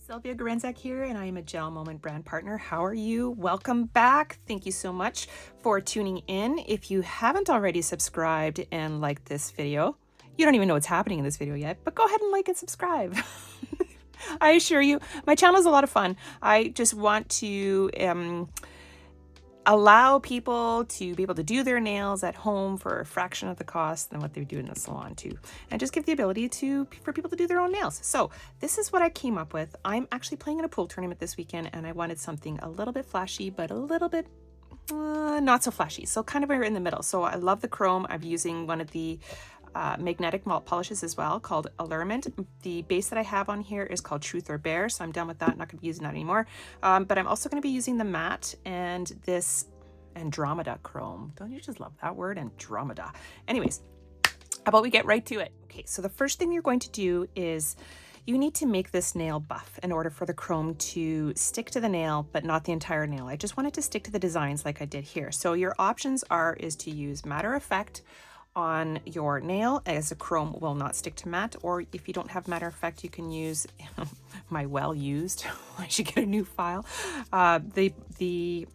Sylvia Gorenszach here, and I am a Gel Moment brand partner. How are you? Welcome back. Thank you so much for tuning in. If you haven't already subscribed and liked this video, you don't even know what's happening in this video yet, but go ahead and like and subscribe. I assure you, my channel is a lot of fun. I just want to allow people to be able to do their nails at home for a fraction of the cost than what they do in the salon too, and just give the ability for people to do their own nails. So this is what I came up with. I'm actually playing in a pool tournament this weekend, and I wanted something a little bit flashy but a little bit not so flashy, so kind of in the middle. So I love the chrome. I'm using one of the magnetic malt polishes as well, called Allurement. The base that I have on here is called Truth or Bear, so I'm done with that. I'm not going to be using that anymore. But I'm also going to be using the matte and this Andromeda chrome. Don't you just love that word, Andromeda? Anyways, how about we get right to it? Okay, so the first thing you're going to do is you need to make this nail buff in order for the chrome to stick to the nail, but not the entire nail. I just want it to stick to the designs like I did here. So your options is to use Matter Effect on your nail, as the chrome will not stick to matte, or if you don't have Matter Effect, you can use my well-used, I should get a new file, the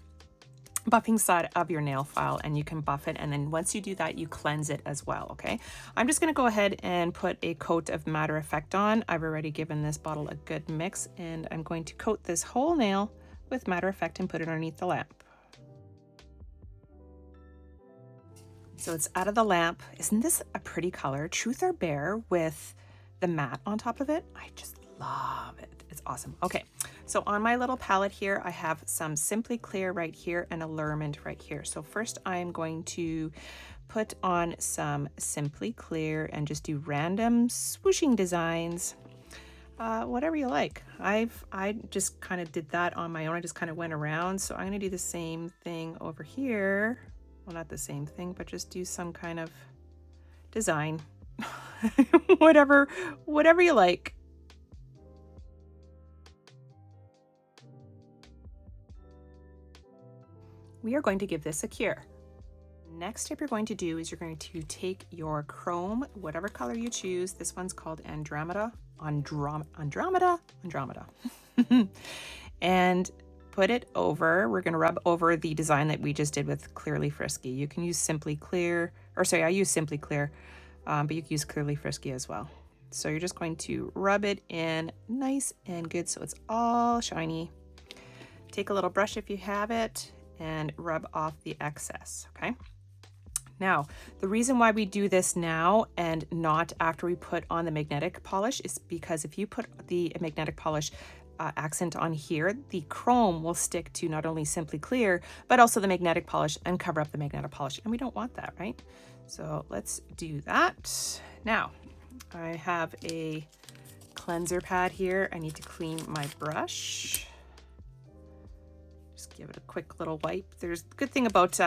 buffing side of your nail file, and you can buff it, and then once you do that, you cleanse it as well. Okay, I'm just going to go ahead and put a coat of Matter Effect on. I've already given this bottle a good mix, and I'm going to coat this whole nail with Matter Effect and put it underneath the lamp. So it's out of the lamp. Isn't this a pretty color? Truth or Bear with the matte on top of it. I just love it. It's awesome. Okay, so on my little palette here, I have some Simply Clear right here and Allurement right here. So first I'm going to put on some Simply Clear and just do random swooshing designs. Whatever you like. I just kind of did that on my own. I just kind of went around. So I'm going to do the same thing over here. Well, not the same thing, but just do some kind of design. whatever you like. We are going to give this a cure. Next step you're going to do is you're going to take your chrome, whatever color you choose. This one's called Andromeda. And put it over. We're going to rub over the design that we just did with Clearly Frisky. You can use Simply Clear, or sorry, I use Simply Clear, but you can use Clearly Frisky as well. So you're just going to rub it in nice and good so it's all shiny. Take a little brush if you have it and rub off the excess, okay? Now, the reason why we do this now and not after we put on the magnetic polish is because if you put the magnetic polish accent on here, the chrome will stick to not only Simply Clear, but also the magnetic polish and cover up the magnetic polish. And we don't want that, right? So let's do that. Now, I have a cleanser pad here. I need to clean my brush. Just give it a quick little wipe. There's the good thing about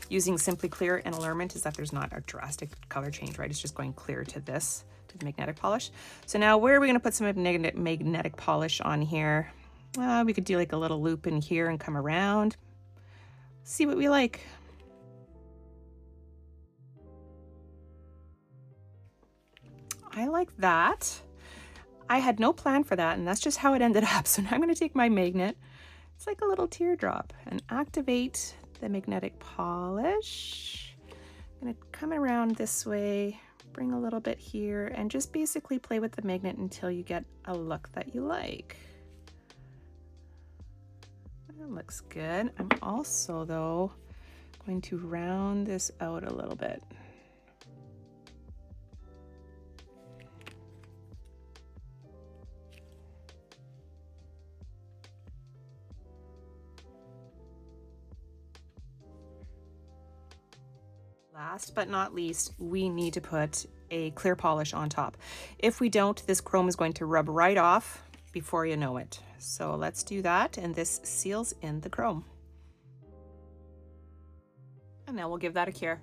using Simply Clear and Allurement is that there's not a drastic color change, right? It's just going clear to this, to the magnetic polish. So now where are we going to put some magnetic polish on here? We could do like a little loop in here and come around. See what we like. I like that. I had no plan for that, and that's just how it ended up. So now I'm going to take my magnet. It's like a little teardrop, and activate the magnetic polish. I'm going to come around this way, bring a little bit here, and just basically play with the magnet until you get a look that you like. That looks good. I'm also, though, going to round this out a little bit. Last but not least, we need to put a clear polish on top. If we don't, this chrome is going to rub right off before you know it. So let's do that, and this seals in the chrome. And now we'll give that a cure.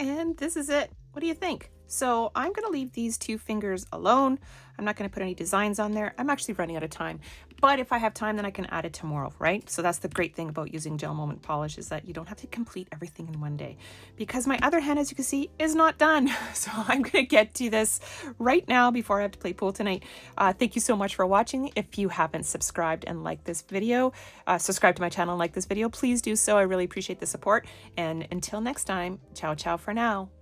And this is it. What do you think? So I'm going to leave these 2 fingers alone. I'm not going to put any designs on there. I'm actually running out of time. But if I have time, then I can add it tomorrow, right? So that's the great thing about using gel moment polish, is that you don't have to complete everything in one day. Because my other hand, as you can see, is not done. So I'm going to get to this right now before I have to play pool tonight. Thank you so much for watching. If you haven't subscribed and liked this video, subscribe to my channel and like this video, please do so. I really appreciate the support. And until next time, ciao, ciao for now.